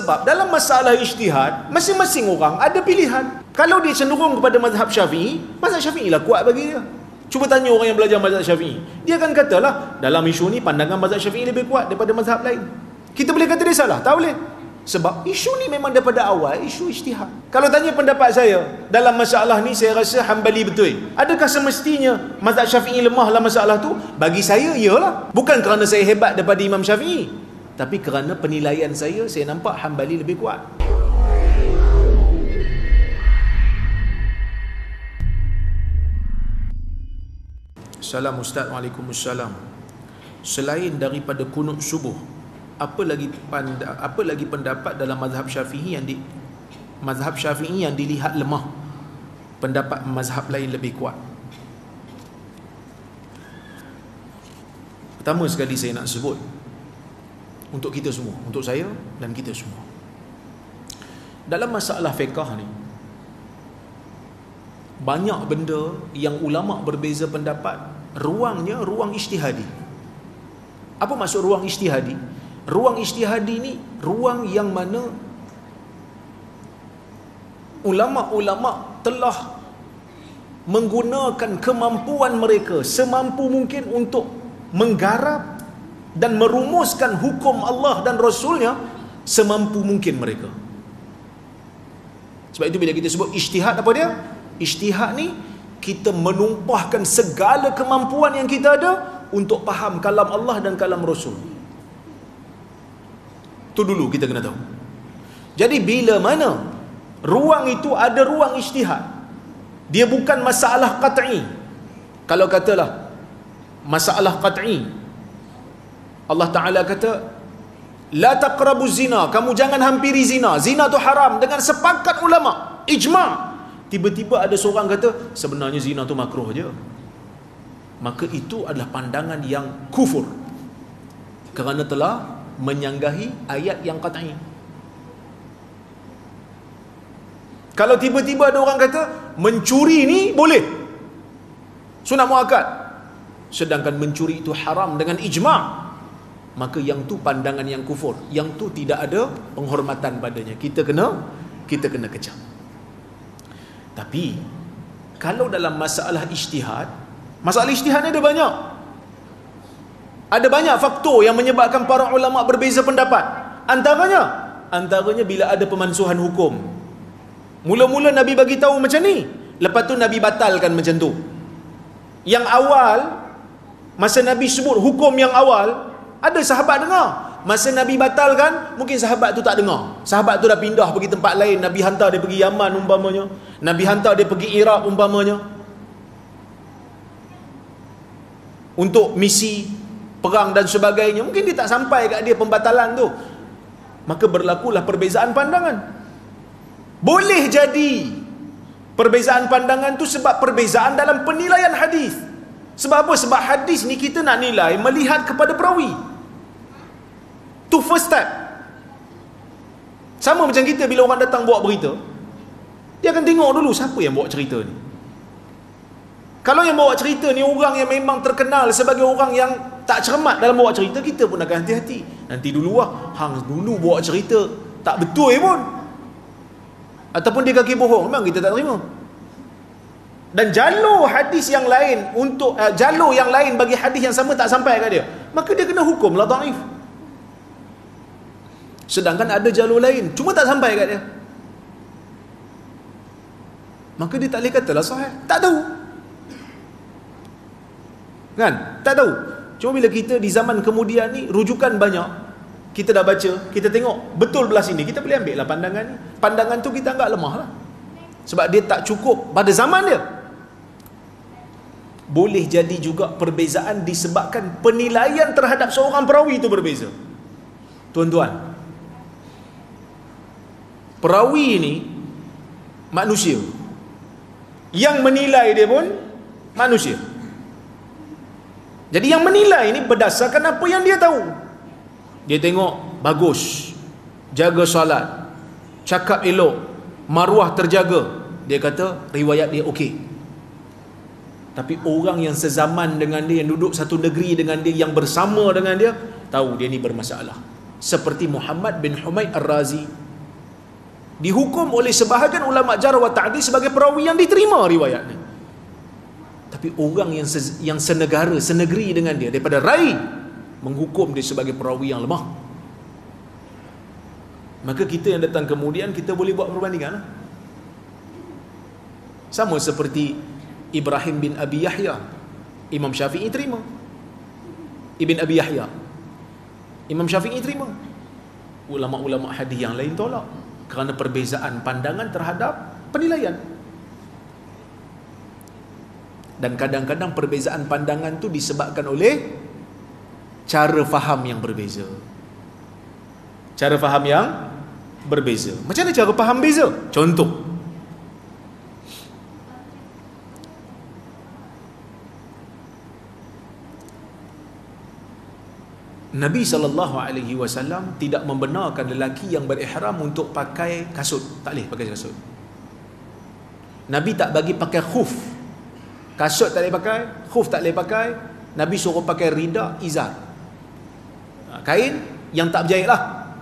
Sebab dalam masalah ijtihad, masing-masing orang ada pilihan. Kalau dia cenderung kepada mazhab Syafi'i lah kuat bagi dia. Cuba tanya orang yang belajar mazhab Syafi'i, dia akan katalah dalam isu ni pandangan mazhab Syafi'i lebih kuat daripada mazhab lain. Kita boleh kata dia salah? Tak boleh. Sebab isu ni memang daripada awal isu ijtihad. Kalau tanya pendapat saya dalam masalah ni, saya rasa Hanbali betul. Adakah semestinya mazhab Syafi'i lemah dalam masalah tu? Bagi saya, iyalah. Bukan kerana saya hebat daripada Imam Syafi'i, tapi kerana penilaian saya nampak Hanbali lebih kuat. Assalamualaikum Ustaz. Waalaikumsalam. Selain daripada kunut subuh, apa lagi pendapat dalam mazhab Syafi'i yang dilihat lemah, pendapat mazhab lain lebih kuat? Pertama sekali saya nak sebut untuk kita semua, untuk saya dan kita semua, dalam masalah fiqh ni banyak benda yang ulama berbeza pendapat, ruangnya ruang ijtihadi. Apa maksud ruang ijtihadi? Ruang ijtihadi ni ruang yang mana ulama-ulama telah menggunakan kemampuan mereka semampu mungkin untuk menggarap dan merumuskan hukum Allah dan Rasulnya semampu mungkin mereka. Sebab itu bila kita sebut ijtihad, apa dia? Ijtihad ni kita menumpahkan segala kemampuan yang kita ada untuk faham kalam Allah dan kalam Rasul. Itu dulu kita kena tahu. Jadi bila mana ruang itu ada ruang ijtihad, dia bukan masalah qat'i. Kalau katalah masalah qat'i, Allah Ta'ala kata la taqrabu zina, kamu jangan hampiri zina, zina tu haram dengan sepakat ulama, ijma'. Tiba-tiba ada seorang kata sebenarnya zina tu makruh je, maka itu adalah pandangan yang kufur, kerana telah menyanggahi ayat yang qat'i. Kalau tiba-tiba ada orang kata mencuri ni boleh, sunat muakkad, sedangkan mencuri itu haram dengan ijma', maka yang tu pandangan yang kufur, yang tu tidak ada penghormatan padanya. Kita kena kecam. Tapi kalau dalam masalah ijtihad ni ada banyak faktor yang menyebabkan para ulama berbeza pendapat. Antaranya bila ada pemansuhan hukum. Mula-mula Nabi bagi tahu macam ni, lepas tu Nabi batalkan macam tu. Yang awal, masa Nabi sebut hukum yang awal, ada sahabat dengar. Masa Nabi batalkan, mungkin sahabat tu tak dengar. Sahabat tu dah pindah pergi tempat lain. Nabi hantar dia pergi Yaman umpamanya, Nabi hantar dia pergi Iraq umpamanya, untuk misi perang dan sebagainya. Mungkin dia tak sampai kat dia pembatalan tu, maka berlakulah perbezaan pandangan. Boleh jadi perbezaan pandangan tu sebab perbezaan dalam penilaian hadis. Sebab apa? Sebab hadis ni kita nak nilai melihat kepada perawi. Tu first step. Sama macam kita bila orang datang bawa berita, dia akan tengok dulu siapa yang bawa cerita ni. Kalau yang bawa cerita ni orang yang memang terkenal sebagai orang yang tak cermat dalam bawa cerita, kita pun akan hati-hati. Nanti dulu hang dulu bawa cerita tak betul pun, ataupun dia kaki bohong, memang kita tak terima. Dan jalur hadis yang lain untuk jalur yang lain bagi hadis yang sama tak sampai kat dia, maka dia kena hukumlah dhaif. Sedangkan ada jalur lain cuma tak sampai kat dia, maka dia tak boleh katalah sahih. Tak tahu kan? Tak tahu. Cuma bila kita di zaman kemudian ni rujukan banyak, kita dah baca, kita tengok betul belah sini, kita boleh ambil lah pandangan ni. Pandangan tu kita anggap lemah lah, sebab dia tak cukup pada zaman dia. Boleh jadi juga perbezaan disebabkan penilaian terhadap seorang perawi itu berbeza. Tuan-tuan, perawi ini manusia, yang menilai dia pun manusia. Jadi yang menilai ini berdasarkan apa yang dia tahu. Dia tengok bagus, jaga solat, cakap elok, maruah terjaga, dia kata riwayat dia okey. Tapi orang yang sezaman dengan dia, yang duduk satu negeri dengan dia, yang bersama dengan dia, tahu dia ni bermasalah. seperti Muhammad bin Humaid Ar-Razi, dihukum oleh sebahagian ulama jarh wa ta'dil sebagai perawi yang diterima riwayat ni. Tapi orang yang senegara, senegeri dengan dia daripada rai, menghukum dia sebagai perawi yang lemah. Maka kita yang datang kemudian, kita boleh buat perbandingan lah. Sama seperti Ibrahim bin Abi Yahya, Imam Syafi'i terima. Ibn Abi Yahya, Imam Syafi'i terima. Ulama-ulama hadis yang lain tolak kerana perbezaan pandangan terhadap penilaian. Dan kadang-kadang perbezaan pandangan tu disebabkan oleh cara faham yang berbeza. Cara faham yang berbeza. Macam mana cara faham beza? Contoh, Nabi SAW tidak membenarkan lelaki yang berihram untuk pakai kasut. Tak boleh pakai kasut. Nabi tak bagi pakai khuf. Kasut tak boleh pakai, khuf tak boleh pakai. Nabi suruh pakai rida, izar, kain yang tak berjahit lah.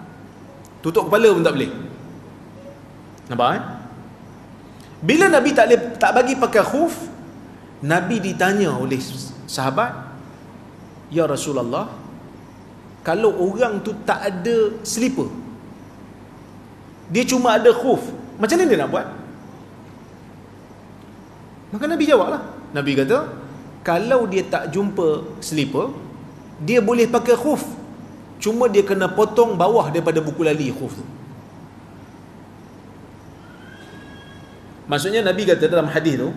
Tutup kepala pun tak boleh. Nampak Bila Nabi tak bagi pakai khuf, Nabi ditanya oleh sahabat, "Ya Rasulullah, kalau orang tu tak ada slipper, dia cuma ada khuf, macam mana dia nak buat?" Maka Nabi jawablah. Nabi kata, kalau dia tak jumpa slipper, dia boleh pakai khuf, cuma dia kena potong bawah daripada buku lali khuf tu. Maksudnya Nabi kata dalam hadis tu,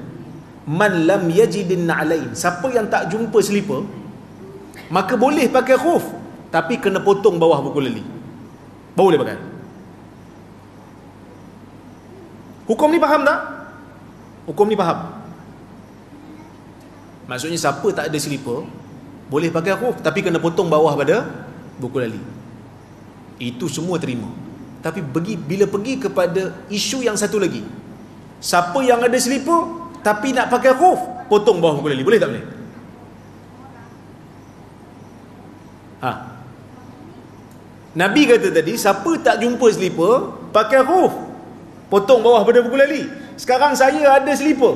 man lam yajidin na'lain, siapa yang tak jumpa slipper, maka boleh pakai khuf, tapi kena potong bawah buku lali, baru boleh pakai. Hukum ni faham tak? Hukum ni faham. Maksudnya siapa tak ada slipper boleh pakai khuf, tapi kena potong bawah pada buku lali. Itu semua terima. Tapi bila pergi kepada isu yang satu lagi, siapa yang ada slipper tapi nak pakai khuf, potong bawah buku lali, boleh tak boleh? Nabi kata tadi, siapa tak jumpa slipper pakai khuf, potong bawah pada buku lali. Sekarang saya ada slipper,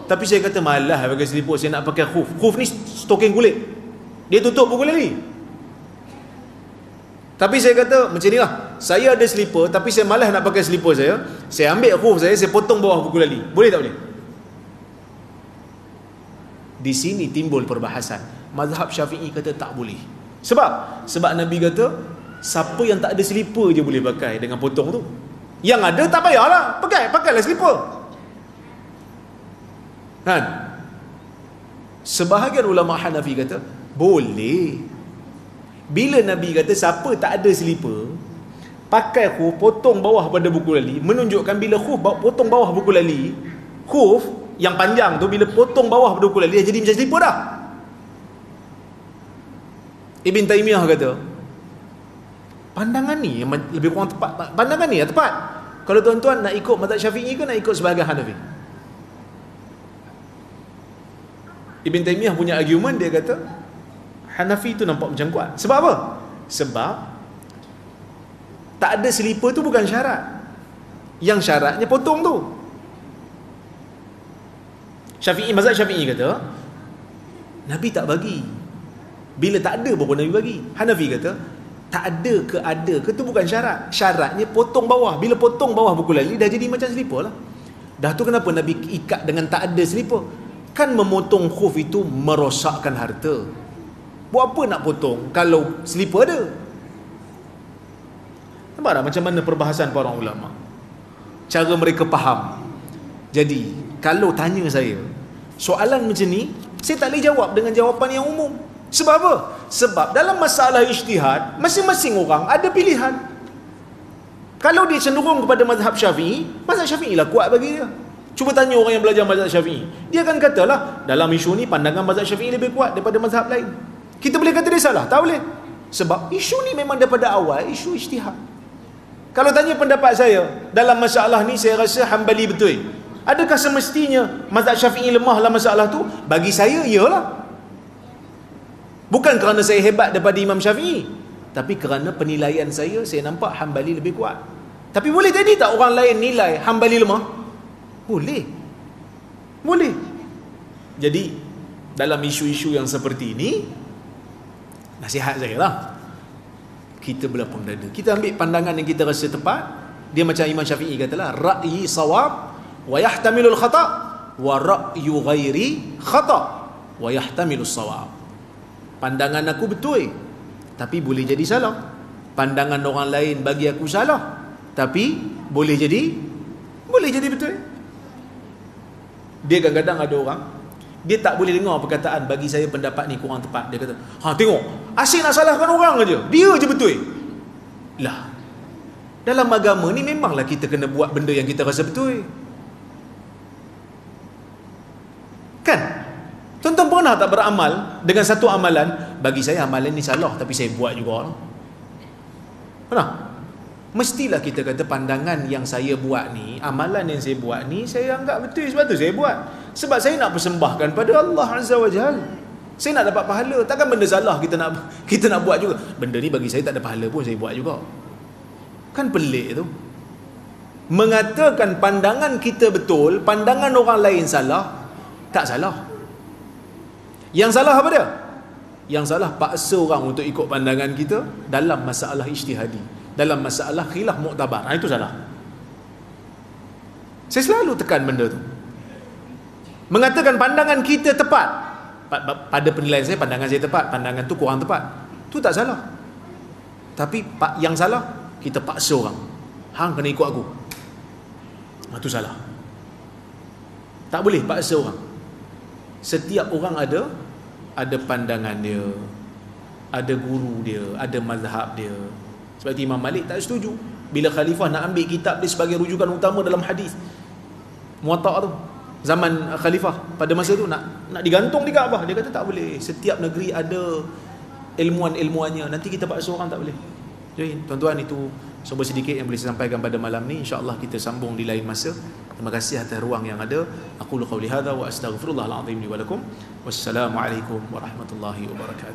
tapi saya kata malah pakai slipper, saya nak pakai khuf. Khuf ni stoking kulit, dia tutup buku lali. Tapi saya kata macam ni lah, saya ada slipper tapi saya malas nak pakai slipper saya ambil khuf saya potong bawah buku lali, boleh tak boleh? Di sini timbul perbahasan. Mazhab Syafi'i kata tak boleh. Sebab Nabi kata siapa yang tak ada slipper je boleh pakai dengan potong tu. Yang ada tak payahlah, pakailah slipper. Kan? Sebahagian ulama Hanafi kata boleh. Bila Nabi kata siapa tak ada slipper, pakai khuf, potong bawah pada buku lali, menunjukkan bila khuf potong bawah buku lali, khuf yang panjang tu bila potong bawah pada buku lali jadi macam slipper dah. Ibn Taymiyah kata pandangan ni yang lebih kurang tepat. Pandangan ni yang tepat. Kalau tuan-tuan nak ikut mazhab Syafi'i ke nak ikut sebahagian Hanafi? Ibn Taymiyah punya argument, dia kata Hanafi tu nampak macam kuat. Sebab apa? Sebab tak ada slipper tu bukan syarat. Yang syaratnya potong tu. Mazhab Syafi'i kata Nabi tak bagi. Bila tak ada baru Nabi bagi. Hanafi kata tak ada ke tu bukan syarat. Syaratnya potong bawah. Bila potong bawah buku lali dah jadi macam slipper lah. Dah tu kenapa Nabi ikat dengan tak ada slipper? Kan memotong khuf itu merosakkan harta. Buat apa nak potong kalau slipper ada? Nampak tak macam mana perbahasan para ulama? Cara mereka faham. Jadi kalau tanya saya soalan macam ni, saya tak boleh jawab dengan jawapan yang umum. Sebab apa? Sebab dalam masalah ijtihad, masing-masing orang ada pilihan. Kalau dia cenderung kepada mazhab Syafi'i lah kuat bagi dia. Cuba tanya orang yang belajar mazhab Syafi'i, dia akan katalah dalam isu ni pandangan mazhab Syafi'i lebih kuat daripada mazhab lain. Kita boleh kata dia salah? Tak boleh. Sebab isu ni memang daripada awal isu ijtihad. Kalau tanya pendapat saya dalam masalah ni, saya rasa Hanbali betul. Adakah semestinya mazhab Syafi'i lemah dalam masalah tu? Bagi saya, iyalah. Bukan kerana saya hebat daripada Imam Syafi'i, Tapi kerana penilaian saya nampak Hambali lebih kuat. Tapi boleh jadi tak orang lain nilai Hambali lemah? Boleh. Boleh. Jadi dalam isu-isu yang seperti ini, nasihat saya lah, kita berlapang dada. Kita ambil pandangan yang kita rasa tepat. Dia macam Imam Syafi'i katalah, ra'yi sawab wa yahtamilul khata' wa ra'yu ghairi khata' wa yahtamilus sawab. Pandangan aku betul, tapi boleh jadi salah. Pandangan orang lain bagi aku salah, tapi boleh jadi betul. Dia kadang-kadang ada orang, dia tak boleh dengar perkataan bagi saya pendapat ni kurang tepat. Dia kata, tengok, asyik nak salahkan orang aja, dia je betul. Lah, dalam agama ni memanglah kita kena buat benda yang kita rasa betul. Kan? Tuan-tuan pernah tak beramal dengan satu amalan, bagi saya amalan ni salah tapi saya buat juga. Pernah? Mestilah kita kata pandangan yang saya buat ni, amalan yang saya buat ni, saya anggap betul sebab tu saya buat. Sebab saya nak persembahkan pada Allah Azza wa Jal. Saya nak dapat pahala. Takkan benda salah kita nak buat juga. Benda ni bagi saya tak ada pahala pun saya buat juga. Kan pelik tu. Mengatakan pandangan kita betul, pandangan orang lain salah, tak salah. Yang salah apa dia? Yang salah paksa orang untuk ikut pandangan kita dalam masalah ijtihadi, dalam masalah khilaf muktabar. Itu salah. Saya selalu tekan benda tu. Mengatakan pandangan kita tepat, pada penilaian saya pandangan saya tepat, pandangan tu kurang tepat, tu tak salah. Tapi yang salah, kita paksa orang, hang kena ikut aku. Itu salah. Tak boleh paksa orang. Setiap orang ada pandangan dia, ada guru dia, ada mazhab dia. Sebab itu Imam Malik tak setuju bila khalifah nak ambil kitab dia sebagai rujukan utama dalam hadis Muwatta' tu. Zaman khalifah pada masa tu nak digantung di Kaabah, dia kata tak boleh. Setiap negeri ada ilmuan-ilmuannya. Nanti kita paksa orang tak boleh. Jadi tuan-tuan, itu cuba sedikit yang boleh saya sampaikan pada malam ni. InsyaAllah kita sambung di lain masa. Terima kasih atas ruang yang ada. Aku qauli hadza wa astaghfirullahal azim li wa lakum. Wassalamualaikum warahmatullahi wabarakatuh.